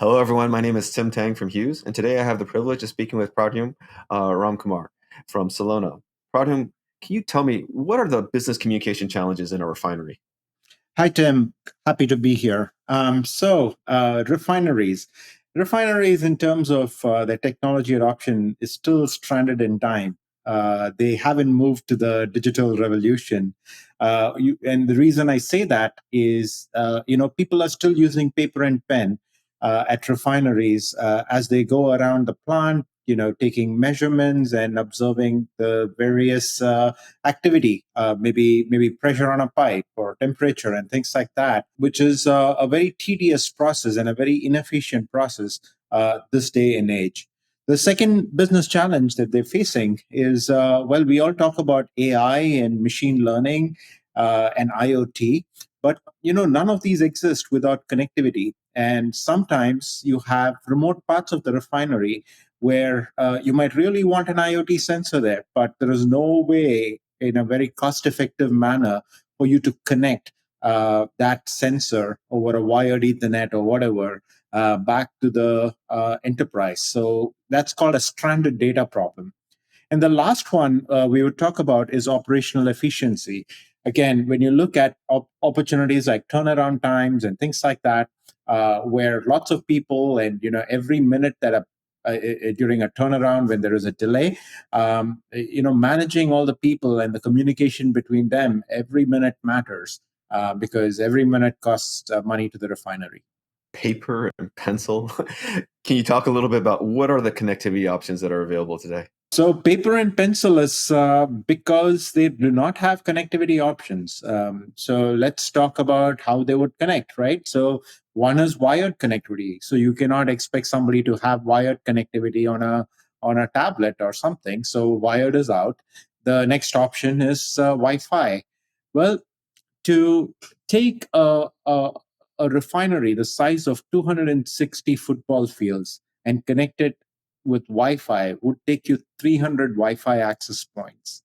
Hello, everyone. My name is Tim Tang from Hughes, and today I have the privilege of speaking with Pradhyum Ramkumar from Celona. Pradhyum, can you tell me what are the business communication challenges in a refinery? Hi, Tim. Happy to be here. Refineries. Refineries, in terms of their technology adoption, is still stranded in time. They haven't moved to the digital revolution. And the reason I say that is, people are still using paper and pen at refineries as they go around the plant, taking measurements and observing the various activity, maybe pressure on a pipe or temperature and things like that, which is a very tedious process and a very inefficient process this day and age. The second business challenge that they're facing is we all talk about AI and machine learning and IoT, but none of these exist without connectivity. And sometimes you have remote parts of the refinery where you might really want an IoT sensor there, but there is no way in a very cost effective manner for you to connect that sensor over a wired Ethernet or whatever back to the enterprise. So that's called a stranded data problem. And the last one we would talk about is operational efficiency. Again, when you look at opportunities like turnaround times and things like that, where lots of people and every minute that during a turnaround when there is a delay, managing all the people and the communication between them, every minute matters because every minute costs money to the refinery. Paper and pencil. Can you talk a little bit about what are the connectivity options that are available today? So paper and pencil is because they do not have connectivity options. So let's talk about how they would connect, right? So one is wired connectivity. So you cannot expect somebody to have wired connectivity on a tablet or something. So wired is out. The next option is Wi-Fi. Well, to take a refinery the size of 260 football fields and connect it with Wi-Fi would take you 300 Wi-Fi access points.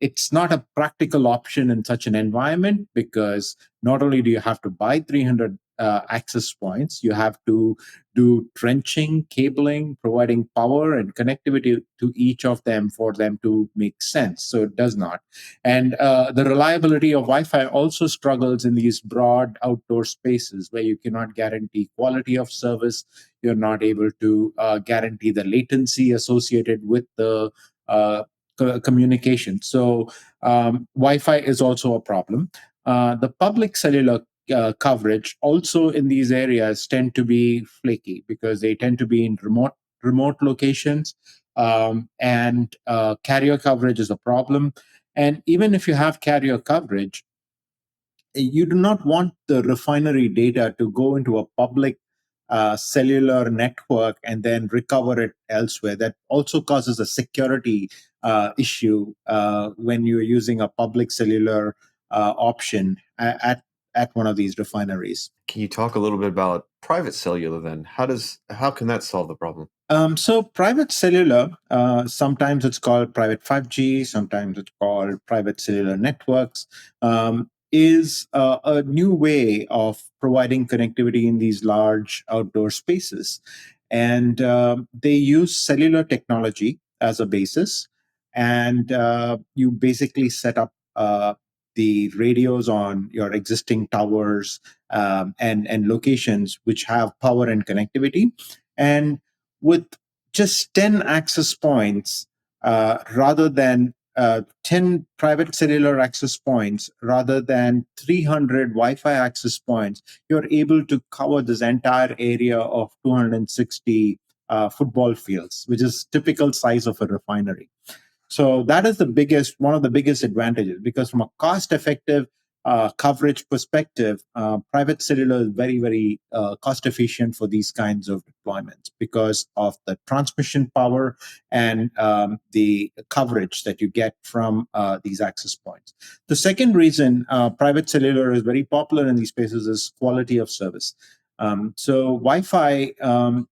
It's not a practical option in such an environment because not only do you have to buy 300 access points, you have to do trenching, cabling, providing power and connectivity to each of them for them to make sense. So it does not. And the reliability of Wi Fi also struggles in these broad outdoor spaces where you cannot guarantee quality of service. You're not able to guarantee the latency associated with the communication. So Wi-Fi is also a problem. The public cellular coverage also in these areas tend to be flaky because they tend to be in remote locations, and carrier coverage is a problem. And even if you have carrier coverage, you do not want the refinery data to go into a public cellular network and then recover it elsewhere. That also causes a security issue when you're using a public cellular option at one of these refineries. Can you talk a little bit about private cellular then? How can that solve the problem? So private cellular, sometimes it's called private 5G, sometimes it's called private cellular networks, is a new way of providing connectivity in these large outdoor spaces. And they use cellular technology as a basis. And you basically set up the radios on your existing towers and locations which have power and connectivity. And with just 10 access points rather than 10 private cellular access points rather than 300 Wi-Fi access points, you're able to cover this entire area of 260 football fields, which is typical size of a refinery. So that is one of the biggest advantages, because from a cost effective coverage perspective, private cellular is very, very cost efficient for these kinds of deployments because of the transmission power and the coverage that you get from these access points. The second reason private cellular is very popular in these spaces is quality of service. So Wi-Fi, from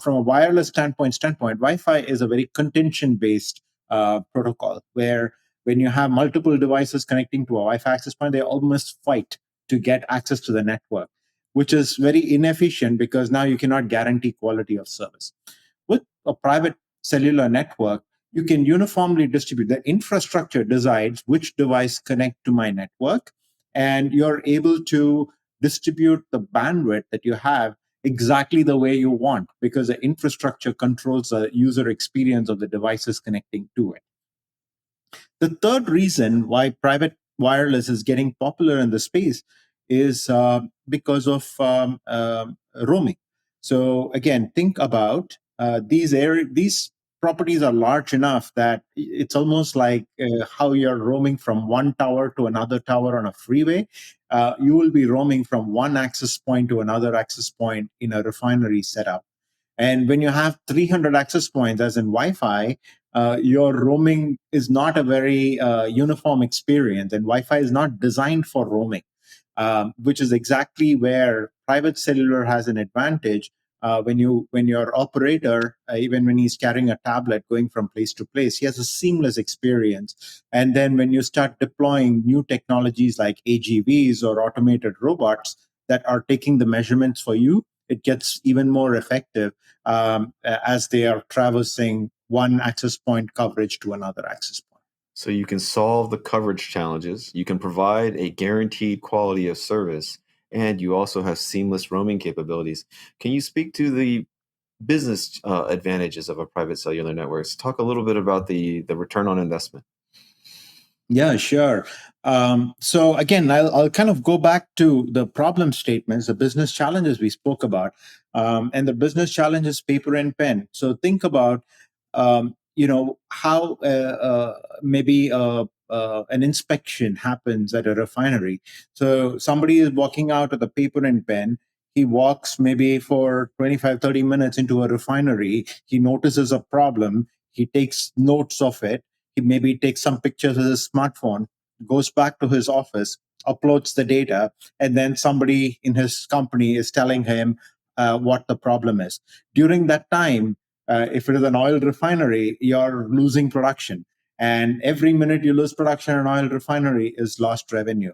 a wireless standpoint, Wi-Fi is a very contention based protocol where when you have multiple devices connecting to a Wi-Fi access point, they almost fight to get access to the network. which is very inefficient because now you cannot guarantee quality of service. With a private cellular network, you can uniformly distribute. The infrastructure decides which device connect to my network, and you're able to distribute the bandwidth that you have exactly the way you want because the infrastructure controls the user experience of the devices connecting to it. The third reason why private wireless is getting popular in the space is because of roaming. So again, think about these properties are large enough that it's almost like how you're roaming from one tower to another tower on a freeway. You will be roaming from one access point to another access point in a refinery setup. And when you have 300 access points, as in Wi Fi, your roaming is not a very uniform experience, and Wi Fi is not designed for roaming, which is exactly where private cellular has an advantage. When your operator, even when he's carrying a tablet going from place to place, he has a seamless experience. And then when you start deploying new technologies like AGVs or automated robots that are taking the measurements for you, it gets even more effective as they are traversing one access point coverage to another access point. So you can solve the coverage challenges, you can provide a guaranteed quality of service, and you also have seamless roaming capabilities. Can you speak to the business advantages of a private cellular network? Talk a little bit about the return on investment. Yeah, sure. So again, I'll kind of go back to the problem statements, the business challenges we spoke about, and the business challenges paper and pen. So think about, how maybe an inspection happens at a refinery. So somebody is walking out with a paper and pen. He walks maybe for 25, 30 minutes into a refinery. He notices a problem. He takes notes of it. He maybe takes some pictures with his smartphone, goes back to his office, uploads the data, and then somebody in his company is telling him what the problem is. During that time, if it is an oil refinery, you're losing production. And every minute you lose production in an oil refinery is lost revenue.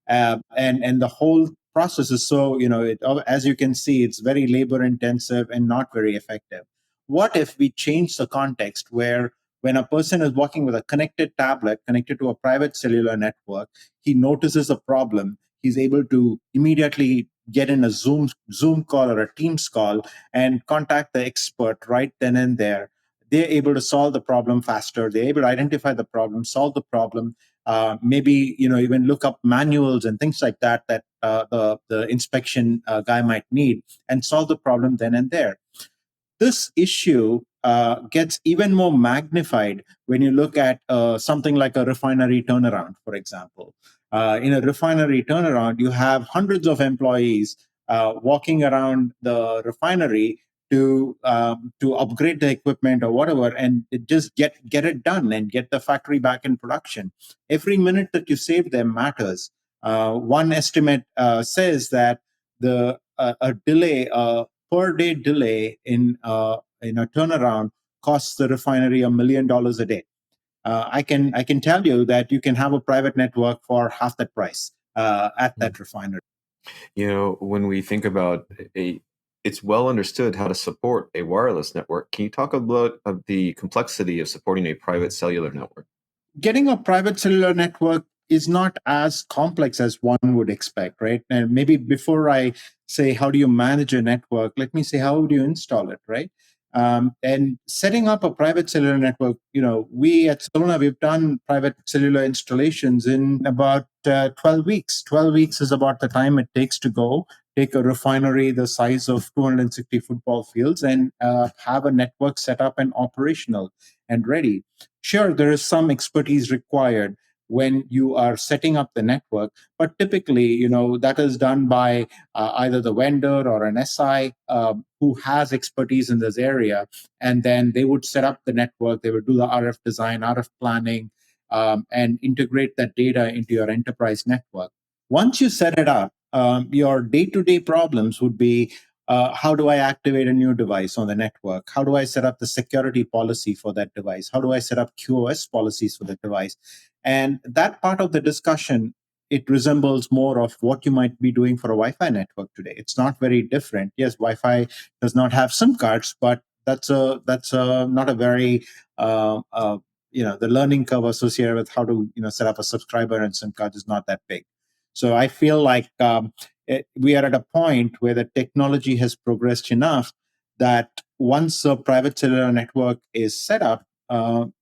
And the whole process is so, as you can see, it's very labor intensive and not very effective. What if we change the context where when a person is working with a connected tablet connected to a private cellular network, he notices a problem. He's able to immediately get in a Zoom call or a Teams call and contact the expert right then and there. They're able to solve the problem faster. They're able to identify the problem, solve the problem, maybe even look up manuals and things like that the inspection guy might need, and solve the problem then and there. This issue gets even more magnified when you look at something like a refinery turnaround, for example. In a refinery turnaround, you have hundreds of employees walking around the refinery to upgrade the equipment or whatever, and just get it done and get the factory back in production. Every minute that you save them matters. One estimate says that the a delay, per day delay in a turnaround costs the refinery $1 million a day. I can tell you that you can have a private network for half that price at that refinery. When we think about it's well understood how to support a wireless network. Can you talk about the complexity of supporting a private cellular network? Getting a private cellular network is not as complex as one would expect, right? And maybe before I say how do you manage a network, let me say how do you install it, right? And setting up a private cellular network, we at Celona, we've done private cellular installations in about 12 weeks. 12 weeks is about the time it takes to take a refinery the size of 260 football fields and have a network set up and operational and ready. Sure, there is some expertise required when you are setting up the network, but typically, that is done by either the vendor or an SI who has expertise in this area, and then they would set up the network. They would do the RF design, RF planning, and integrate that data into your enterprise network. Once you set it up, your day-to-day problems would be how do I activate a new device on the network? How do I set up the security policy for that device? How do I set up QoS policies for that device? And that part of the discussion it resembles more of what you might be doing for a Wi-Fi network today. It's not very different. Yes, Wi-Fi does not have SIM cards, but that's not a very the learning curve associated with how to set up a subscriber and SIM card is not that big. So I feel like we are at a point where the technology has progressed enough that once a private cellular network is set up, an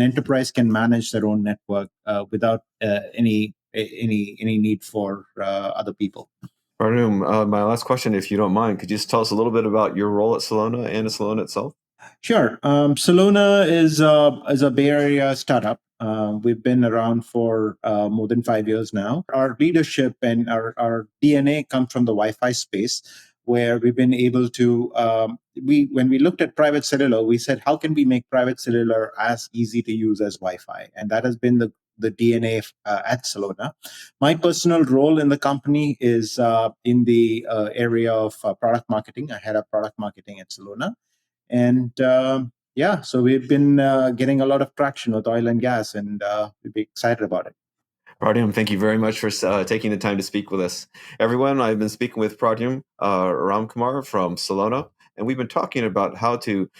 enterprise can manage their own network without any need for other people. Pradhyum, my last question, if you don't mind, could you just tell us a little bit about your role at Celona and Celona itself? Sure. Celona is a Bay Area startup. We've been around for more than 5 years now. Our leadership and our DNA come from the Wi-Fi space, where we've been able to. When we looked at private cellular, we said, how can we make private cellular as easy to use as Wi-Fi? And that has been the DNA at Celona. My personal role in the company is in the area of product marketing. I head up product marketing at Celona. And yeah, so we've been getting a lot of traction with oil and gas, and we'd be excited about it. Pradhyum, thank you very much for taking the time to speak with us. Everyone, I've been speaking with Pradhyum Ramkumar from Celona, and we've been talking about how to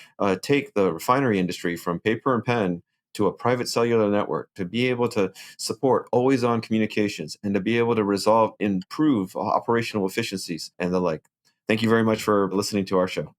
take the refinery industry from paper and pen to a private cellular network to be able to support always on communications and to be able to improve operational efficiencies and the like. Thank you very much for listening to our show.